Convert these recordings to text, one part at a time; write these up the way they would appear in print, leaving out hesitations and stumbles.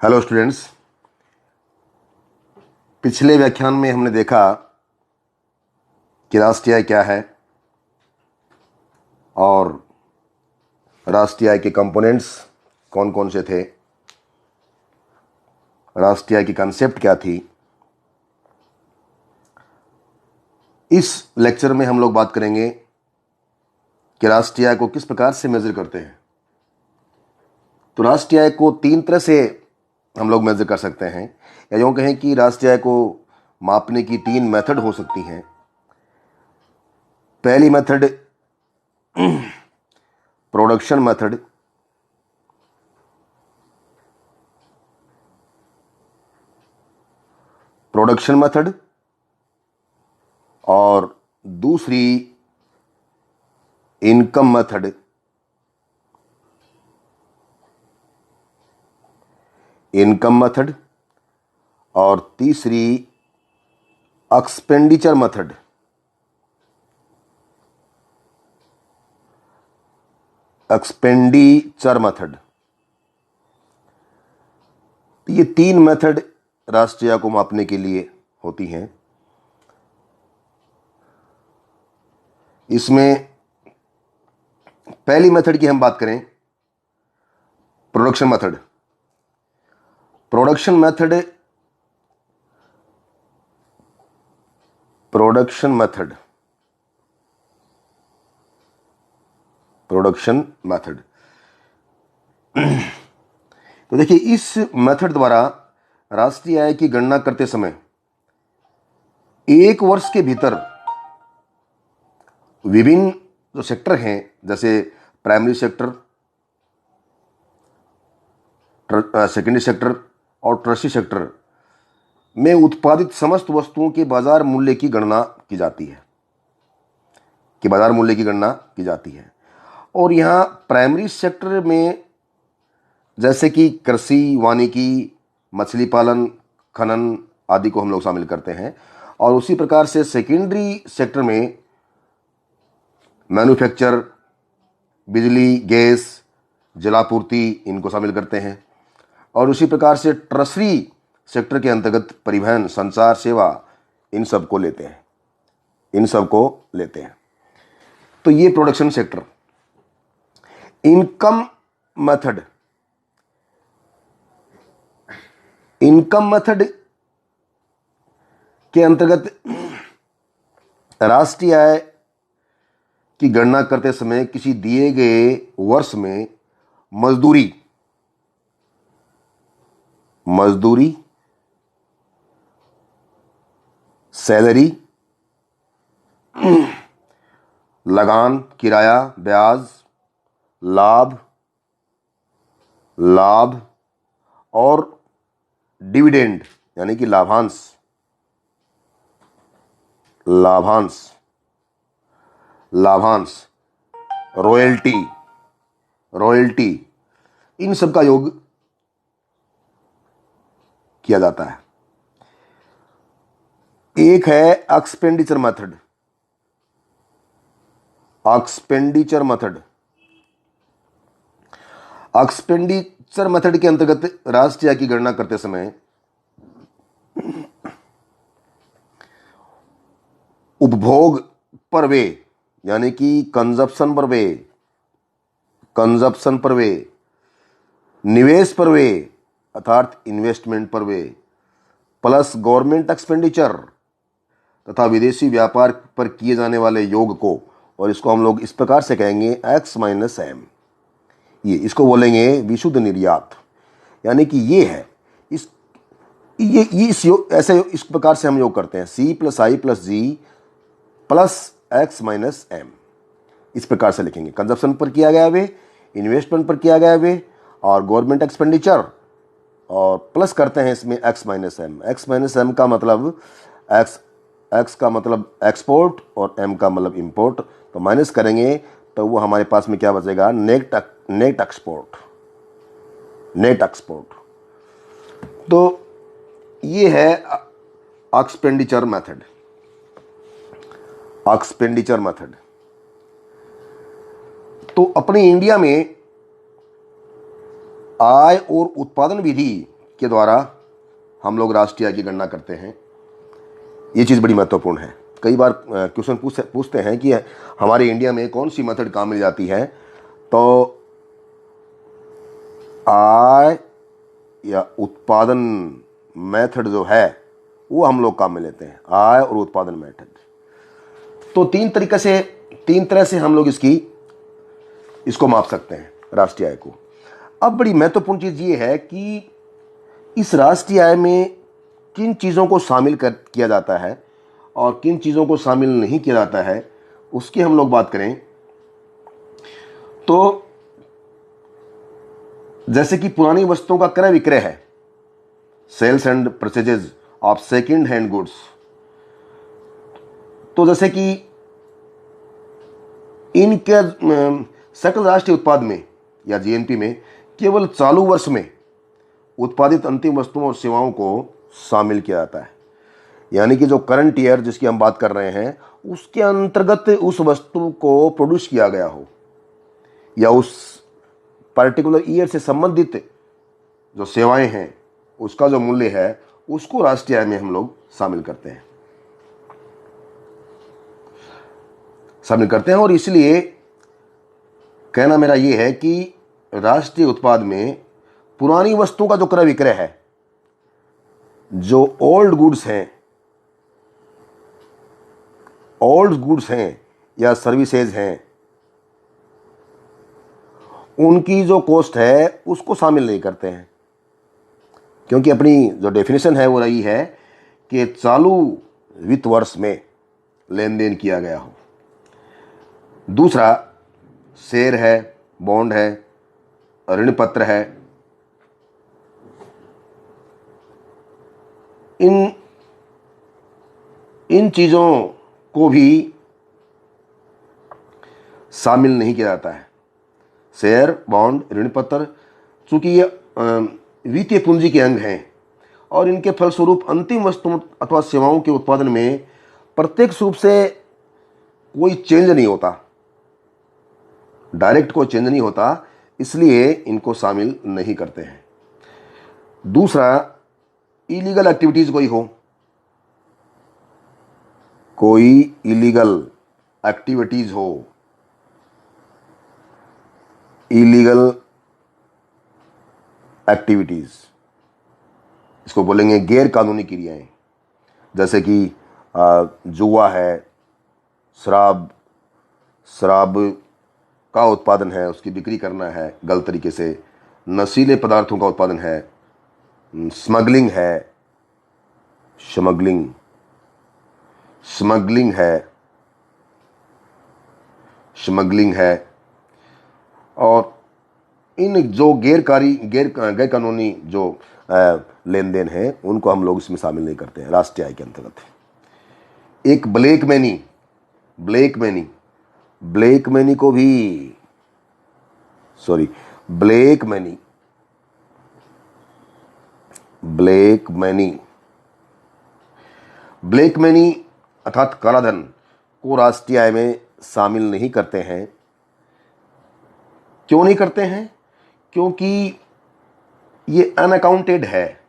Hello students. पिछले व्याख्यान में हमने देखा कि राष्ट्रीय आय क्या है और राष्ट्रीय आय के कंपोनेंट्स कौन कौन से थे, राष्ट्रीय आय की कंसेप्ट क्या थी। इस लेक्चर में हम लोग बात करेंगे कि राष्ट्रीय आय को किस प्रकार से मेजर करते हैं। तो राष्ट्रीय आय को तीन तरह से हम लोग मेजर कर सकते हैं, या यूँ कहें कि राष्ट्रीय आय को मापने की तीन मेथड हो सकती हैं। पहली मेथड प्रोडक्शन मेथड, और दूसरी इनकम मेथड, और तीसरी एक्सपेंडिचर मेथड। ये तीन मेथड राष्ट्रीय आय को मापने के लिए होती हैं। इसमें पहली मेथड की हम बात करें, प्रोडक्शन मेथड। Production method. तो देखिए, इस मेथड द्वारा राष्ट्रीय आय की गणना करते समय एक वर्ष के भीतर विभिन्न जो सेक्टर हैं, जैसे प्राइमरी सेक्टर, सेकेंडरी सेक्टर और टर्शियरी सेक्टर में उत्पादित समस्त वस्तुओं के बाजार मूल्य की गणना की जाती है। और यहाँ प्राइमरी सेक्टर में जैसे कि कृषि, वानिकी, मछली पालन, खनन आदि को हम लोग शामिल करते हैं, और उसी प्रकार से सेकेंडरी सेक्टर में मैन्युफैक्चर, बिजली, गैस, जलापूर्ति इनको शामिल करते हैं। और उसी प्रकार से टर्शरी सेक्टर के अंतर्गत परिवहन, संचार सेवा, इन सब को लेते हैं। तो ये प्रोडक्शन सेक्टर। इनकम मेथड के अंतर्गत राष्ट्रीय आय की गणना करते समय किसी दिए गए वर्ष में मजदूरी, सैलरी, लगान, किराया, ब्याज, लाभ और डिविडेंड यानी कि लाभांश, रॉयल्टी, इन सब का योग किया जाता है। एक है एक्सपेंडिचर मेथड के अंतर्गत राष्ट्रीय आय की गणना करते समय उपभोग पर व्यय यानी कि कंजप्शन पर व्यय, निवेश पर व्यय अर्थात इन्वेस्टमेंट पर व्यय, प्लस गवर्नमेंट एक्सपेंडिचर तथा विदेशी व्यापार पर किए जाने वाले योग को, और इसको हम लोग इस प्रकार से कहेंगे X माइनस M। इसको बोलेंगे विशुद्ध निर्यात। यानी कि ये है इस प्रकार से हम योग करते हैं, C + I + G + X minus M। इस प्रकार से लिखेंगे। कंजप्शन पर किया गया वे, इन्वेस्टमेंट पर किया गया वे, और गवर्नमेंट एक्सपेंडिचर, और प्लस करते हैं इसमें X माइनस M का मतलब X का मतलब एक्सपोर्ट और M का मतलब इंपोर्ट। तो माइनस करेंगे तो वो हमारे पास में क्या बचेगा, नेट एक्सपोर्ट। तो ये है एक्सपेंडिचर मेथड। तो अपने इंडिया में आय और उत्पादन विधि के द्वारा हम लोग राष्ट्रीय आय की गणना करते हैं। ये चीज़ बड़ी महत्वपूर्ण है। कई बार क्वेश्चन पूछते हैं कि हमारे इंडिया में कौन सी मेथड काम मिल जाती है, तो आय या उत्पादन मेथड जो है वो हम लोग काम में लेते हैं, आय और उत्पादन मेथड। तो तीन तरह से हम लोग इसको माप सकते हैं राष्ट्रीय आय को। अब बड़ी महत्वपूर्ण चीज़ ये है कि इस राष्ट्रीय आय में किन चीज़ों को शामिल किया जाता है और किन चीज़ों को शामिल नहीं किया जाता है, उसकी हम लोग बात करें तो जैसे कि पुरानी वस्तुओं का क्रय विक्रय है, sales and purchases of second hand goods. तो जैसे कि इनके सकल राष्ट्रीय उत्पाद में या जीएनपी में केवल चालू वर्ष में उत्पादित अंतिम वस्तुओं और सेवाओं को शामिल किया जाता है। यानी कि जो करंट ईयर जिसकी हम बात कर रहे हैं उसके अंतर्गत उस वस्तु को प्रोड्यूस किया गया हो या उस पर्टिकुलर ईयर से संबंधित जो सेवाएं हैं उसका जो मूल्य है उसको राष्ट्रीय आय में हम लोग शामिल करते हैं और इसलिए कहना मेरा यह है कि राष्ट्रीय उत्पाद में पुरानी वस्तुओं का जो क्रय विक्रय है, जो ओल्ड गुड्स हैं या सर्विसेज हैं, उनकी जो कॉस्ट है उसको शामिल नहीं करते हैं, क्योंकि अपनी जो डेफिनेशन है वो रही है कि चालू वित्त वर्ष में लेन देन किया गया हो। दूसरा शेयर है, बॉन्ड है, ऋण पत्र है। इन चीज़ों को भी शामिल नहीं किया जाता है। शेयर, बॉन्ड, ऋण पत्र, चूंकि ये वित्तीय पूंजी के अंग हैं और इनके फलस्वरूप अंतिम वस्तुओं अथवा सेवाओं के उत्पादन में प्रत्यक्ष रूप से कोई चेंज नहीं होता, डायरेक्ट कोई चेंज नहीं होता, इसलिए इनको शामिल नहीं करते हैं। दूसरा, इलीगल एक्टिविटीज कोई इलीगल एक्टिविटीज हो, इलीगल एक्टिविटीज इसको बोलेंगे गैर कानूनी क्रियाएं, जैसे कि जुआ है, शराब का उत्पादन है, उसकी बिक्री करना है गलत तरीके से, नशीले पदार्थों का उत्पादन है, स्मगलिंग है और इन जो गैर कानूनी जो लेन देन है उनको हम लोग इसमें शामिल नहीं करते हैं राष्ट्रीय आय के अंतर्गत। एक ब्लैक मनी अर्थात काला धन को राष्ट्रीय आय में शामिल नहीं करते हैं। क्यों नहीं करते हैं? क्योंकि ये अनअकाउंटेड है,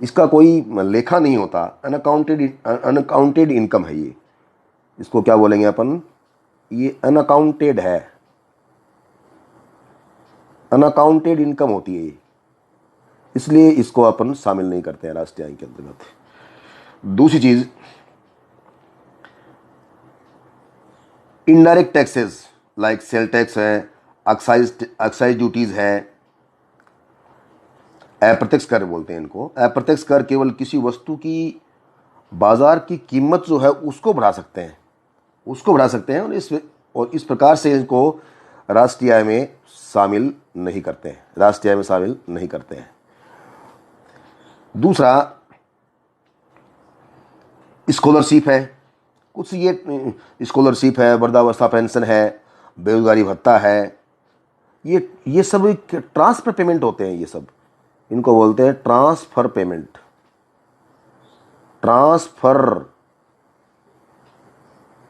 इसका कोई लेखा नहीं होता, अनअकाउंटेड इनकम है ये। इसको क्या बोलेंगे अपन? ये अनअकाउंटेड है, अनअकाउंटेड इनकम होती है ये, इसलिए इसको अपन शामिल नहीं करते हैं राष्ट्रीय आय के अंतर्गत। दूसरी चीज, indirect taxes like sale tax है, एक्साइज ड्यूटीज है, अप्रत्यक्ष कर बोलते हैं इनको। अप्रत्यक्ष कर केवल किसी वस्तु की बाजार की कीमत जो है उसको बढ़ा सकते हैं और इस प्रकार से इनको राष्ट्रीय आय में शामिल नहीं करते हैं। दूसरा, स्कॉलरशिप है, कुछ ये स्कॉलरशिप है, वृद्धावस्था पेंशन है, बेरोजगारी भत्ता है, ये सब ट्रांसफर पेमेंट होते हैं। ये सब इनको बोलते हैं ट्रांसफर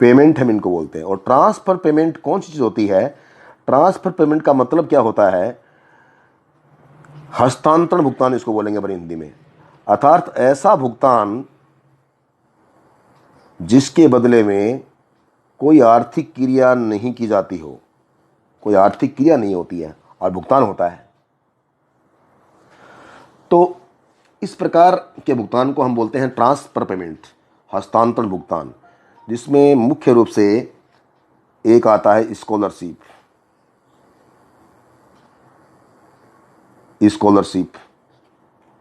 पेमेंट हम इनको बोलते हैं। और ट्रांसफर पेमेंट कौन सी चीज़ होती है? ट्रांसफर पेमेंट का मतलब क्या होता है? हस्तांतरण भुगतान इसको बोलेंगे अपनी हिंदी में, अर्थात ऐसा भुगतान जिसके बदले में कोई आर्थिक क्रिया नहीं की जाती हो, कोई आर्थिक क्रिया नहीं होती है और भुगतान होता है। तो इस प्रकार के भुगतान को हम बोलते हैं ट्रांसफर पेमेंट, हस्तांतरण भुगतान, जिसमें मुख्य रूप से एक आता है स्कॉलरशिप।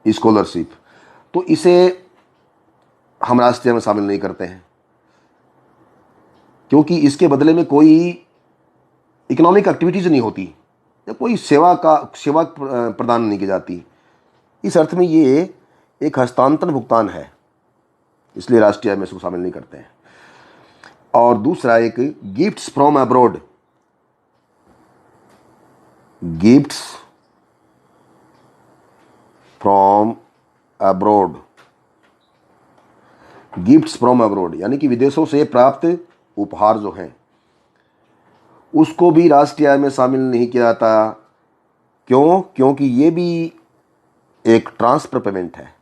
स्कॉलरशिप तो इसे हम राष्ट्रीय में शामिल नहीं करते हैं, क्योंकि इसके बदले में कोई इकोनॉमिक एक्टिविटीज नहीं होती या कोई सेवा प्रदान नहीं की जाती। इस अर्थ में ये एक हस्तांतरण भुगतान है, इसलिए राष्ट्रीय में इसको शामिल नहीं करते हैं। और दूसरा एक gifts from abroad, gifts from abroad, gifts from abroad यानी कि विदेशों से प्राप्त उपहार जो हैं उसको भी राष्ट्रीय आय में शामिल नहीं किया जाता। क्यों? क्योंकि ये भी एक ट्रांसफर पेमेंट है,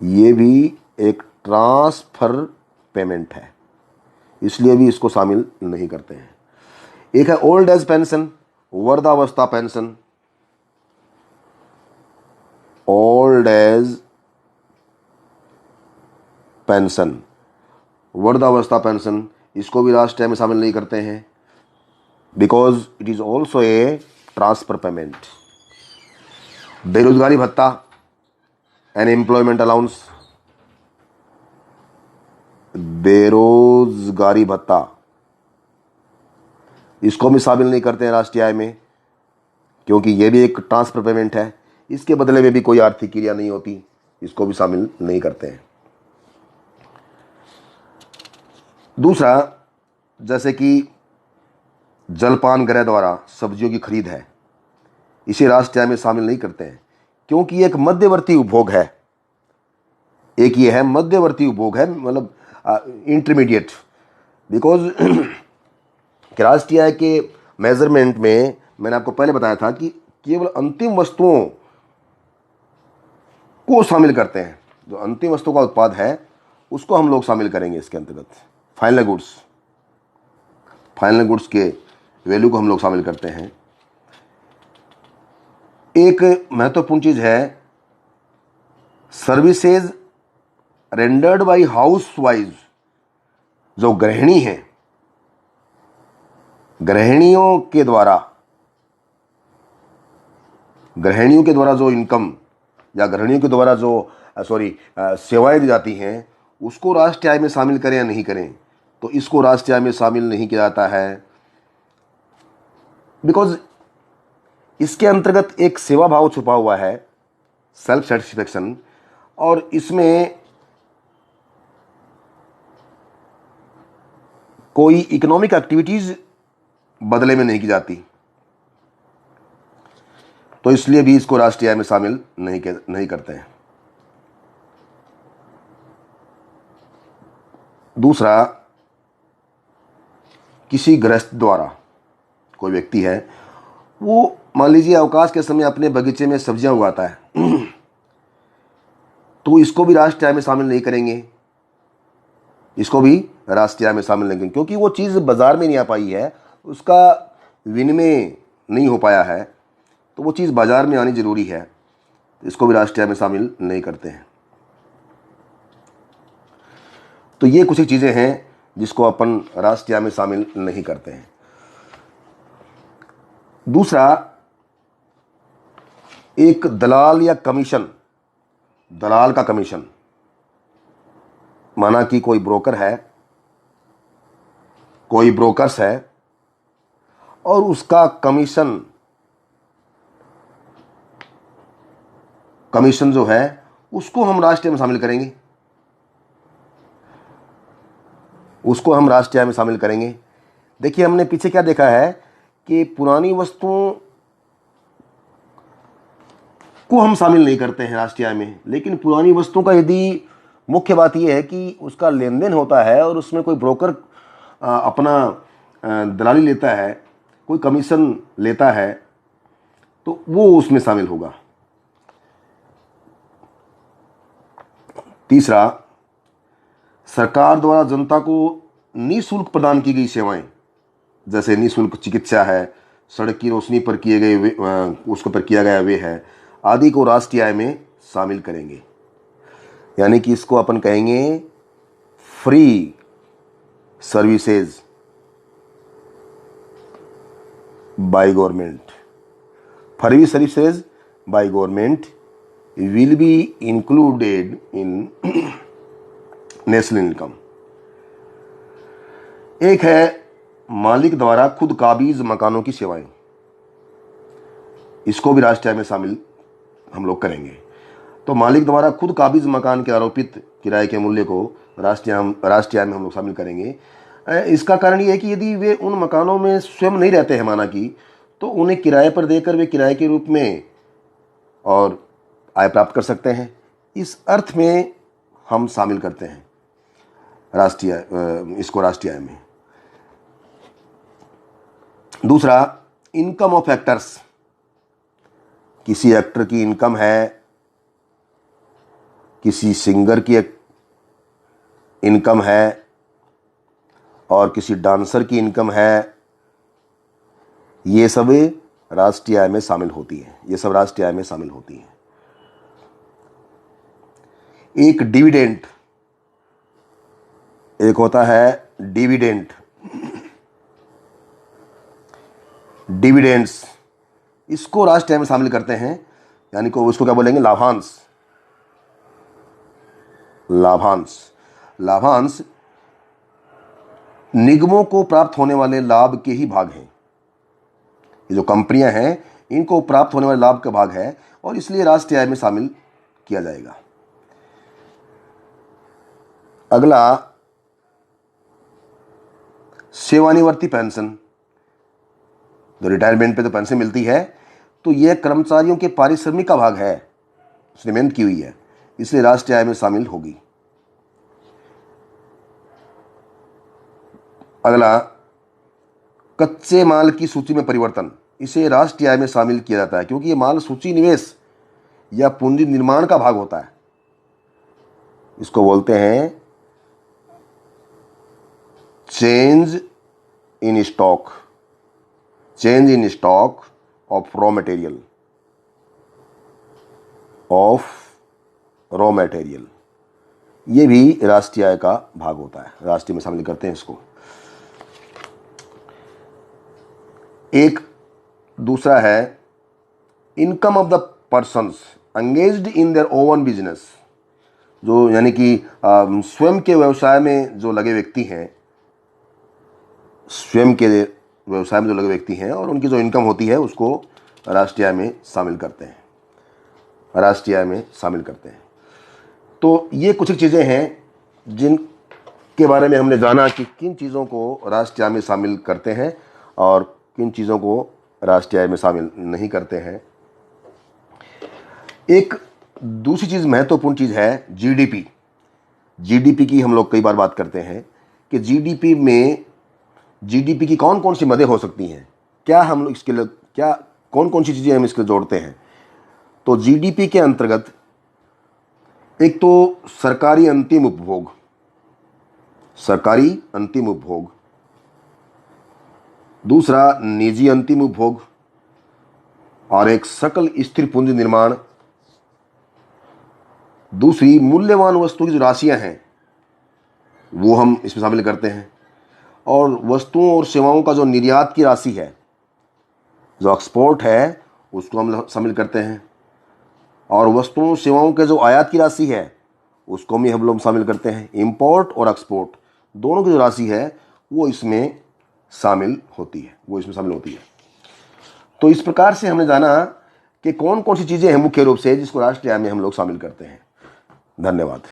ये भी एक ट्रांसफर पेमेंट है, इसलिए भी इसको शामिल नहीं करते हैं। एक है ओल्ड एज पेंशन, वृद्धावस्था पेंशन, ओल्ड एज पेंशन, वृद्धावस्था पेंशन, इसको भी राष्ट्रीय में शामिल नहीं करते हैं, because it is also a transfer payment. बेरोजगारी भत्ता, अनएम्प्लॉयमेंट अलाउंस, बेरोजगारी भत्ता, इसको भी शामिल नहीं करते हैं राष्ट्रीय आय में, क्योंकि यह भी एक ट्रांसफर पेमेंट है, इसके बदले में भी कोई आर्थिक क्रिया नहीं होती, इसको भी शामिल नहीं करते हैं। दूसरा, जैसे कि जलपान गृह द्वारा सब्जियों की खरीद है, इसे राष्ट्रीय आय में शामिल नहीं करते हैं, क्योंकि एक मध्यवर्ती उपभोग है। एक ये है मध्यवर्ती उपभोग है, मतलब इंटरमीडिएट, बिकॉज राष्ट्रीय आय के मेजरमेंट में मैंने आपको पहले बताया था कि केवल अंतिम वस्तुओं को शामिल करते हैं, जो अंतिम वस्तु का उत्पाद है उसको हम लोग शामिल करेंगे इसके अंतर्गत। फाइनल गुड्स के वैल्यू को हम लोग शामिल करते हैं। एक महत्वपूर्ण चीज है सर्विसेज रेंडर्ड बाय हाउसवाइज, जो गृहिणी हैं, गृहिणियों के द्वारा जो इनकम या गृहिणियों के द्वारा जो सेवाएं दी जाती हैं, उसको राष्ट्रीय आय में शामिल करें या नहीं करें, तो इसको राष्ट्रीय आय में शामिल नहीं किया जाता है, बिकॉज इसके अंतर्गत एक सेवा भाव छुपा हुआ है, सेल्फ सेटिस्फेक्शन, और इसमें कोई इकोनॉमिक एक्टिविटीज बदले में नहीं की जाती, तो इसलिए भी इसको राष्ट्रीय आय में शामिल नहीं करते हैं। दूसरा, किसी गृहस्थ द्वारा, कोई व्यक्ति है, वो मान लीजिए अवकाश के समय अपने बगीचे में सब्जियां उगाता है, तो इसको भी राष्ट्रीय आय में शामिल नहीं करेंगे, इसको भी राष्ट्रीय आय में शामिल नहीं करेंगे, क्योंकि वो चीज़ बाजार में नहीं आ पाई है, उसका विनिमय नहीं हो पाया है, तो वो चीज़ बाजार में आनी जरूरी है, इसको भी राष्ट्रीय आय में शामिल नहीं करते हैं। तो ये कुछ चीज़ें हैं जिसको अपन राष्ट्रीय आय में शामिल नहीं करते हैं। दूसरा, एक दलाल या कमीशन, दलाल का कमीशन, माना कि कोई ब्रोकर है, कोई ब्रोकर्स है और उसका कमीशन जो है उसको हम राष्ट्रीय में शामिल करेंगे, उसको हम राष्ट्रीय आय में शामिल करेंगे। देखिए, हमने पीछे क्या देखा है कि पुरानी वस्तुओं को हम शामिल नहीं करते हैं राष्ट्रीय आय में, लेकिन पुरानी वस्तुओं का यदि मुख्य बात यह है कि उसका लेन देन होता है और उसमें कोई ब्रोकर अपना दलाली लेता है, कोई कमीशन लेता है, तो वो उसमें शामिल होगा। तीसरा, सरकार द्वारा जनता को निःशुल्क प्रदान की गई सेवाएं, जैसे निःशुल्क चिकित्सा है, सड़क की रोशनी पर किए गए उसको पर किया गया व्यय है, आदि को राष्ट्रीय आय में शामिल करेंगे। यानी कि इसको अपन कहेंगे free services by government. Free services by government will be included in national income. एक है मालिक द्वारा खुद काबिज मकानों की सेवाएं, इसको भी राष्ट्रीय आय में शामिल हम लोग करेंगे। तो मालिक द्वारा खुद काबिज मकान के आरोपित किराए के मूल्य को राष्ट्रीय आय में हम लोग शामिल करेंगे। इसका कारण ये है कि यदि वे उन मकानों में स्वयं नहीं रहते हैं माना कि, तो उन्हें किराए पर देकर वे किराए के रूप में और आय प्राप्त कर सकते हैं। इस अर्थ में हम शामिल करते हैं इसको राष्ट्रीय आय में। दूसरा, इनकम ऑफ एक्टर्स। किसी एक्टर की इनकम है, किसी सिंगर की इनकम है, और किसी डांसर की इनकम है, ये सब राष्ट्रीय आय में शामिल होती है। ये सब राष्ट्रीय आय में शामिल होती है। एक डिविडेंड, एक होता है डिविडेंड, डिविडेंड्स, इसको राष्ट्रीय आय में शामिल करते हैं। यानी कि उसको क्या बोलेंगे, लाभांश। लाभांश, लाभांश निगमों को प्राप्त होने वाले लाभ के ही भाग हैं। ये जो कंपनियां हैं, इनको प्राप्त होने वाले लाभ का भाग है, और इसलिए राष्ट्रीय आय में शामिल किया जाएगा। अगला, सेवानिवृत्ति पेंशन। जो रिटायरमेंट पे तो पेंशन मिलती है, तो यह कर्मचारियों के पारिश्रमिक का भाग है, उसने मेहनत की हुई है, इसलिए राष्ट्रीय आय में शामिल होगी। अगला, कच्चे माल की सूची में परिवर्तन, इसे राष्ट्रीय आय में शामिल किया जाता है, क्योंकि ये माल सूची निवेश या पूंजी निर्माण का भाग होता है। इसको बोलते हैं change in stock, change in stock of raw material, ये भी राष्ट्रीय आय का भाग होता है, राष्ट्रीय में शामिल करते हैं इसको। एक दूसरा है income of the persons engaged in their own business. जो यानी कि स्वयं के व्यवसाय में जो लगे व्यक्ति हैं, स्वयं के व्यवसाय में जो लगे व्यक्ति हैं, और उनकी जो इनकम होती है उसको राष्ट्रीय आय में शामिल करते हैं, राष्ट्रीय आय में शामिल करते हैं। तो ये कुछ चीज़ें हैं जिनके बारे में हमने जाना कि किन चीज़ों को राष्ट्रीय आय में शामिल करते हैं और किन चीज़ों को राष्ट्रीय आय में शामिल नहीं करते हैं। एक दूसरी चीज़, महत्वपूर्ण चीज़ है जीडीपी। जीडीपी की हम लोग कई बार बात करते हैं कि जीडीपी की कौन कौन सी मदें हो सकती हैं, क्या हम लोग इसके लिए क्या कौन कौन सी चीज़ें हम इसके जोड़ते हैं। तो जीडीपी के अंतर्गत एक तो सरकारी अंतिम उपभोग, सरकारी अंतिम उपभोग, दूसरा निजी अंतिम उपभोग, और एक सकल स्थिर पूंजी निर्माण। दूसरी, मूल्यवान वस्तुओं की जो राशियां हैं वो हम इसमें शामिल करते हैं, और वस्तुओं और सेवाओं का जो निर्यात की राशि है, जो एक्सपोर्ट है, उसको हम शामिल करते हैं, और वस्तुओं सेवाओं के जो आयात की राशि है उसको भी हम लोग शामिल करते हैं। इंपोर्ट और एक्सपोर्ट दोनों की जो राशि है वो इसमें शामिल होती है, तो इस प्रकार से हमने जाना कि कौन कौन सी चीज़ें हैं मुख्य रूप से जिसको राष्ट्रीय आय में हम लोग शामिल करते हैं। धन्यवाद।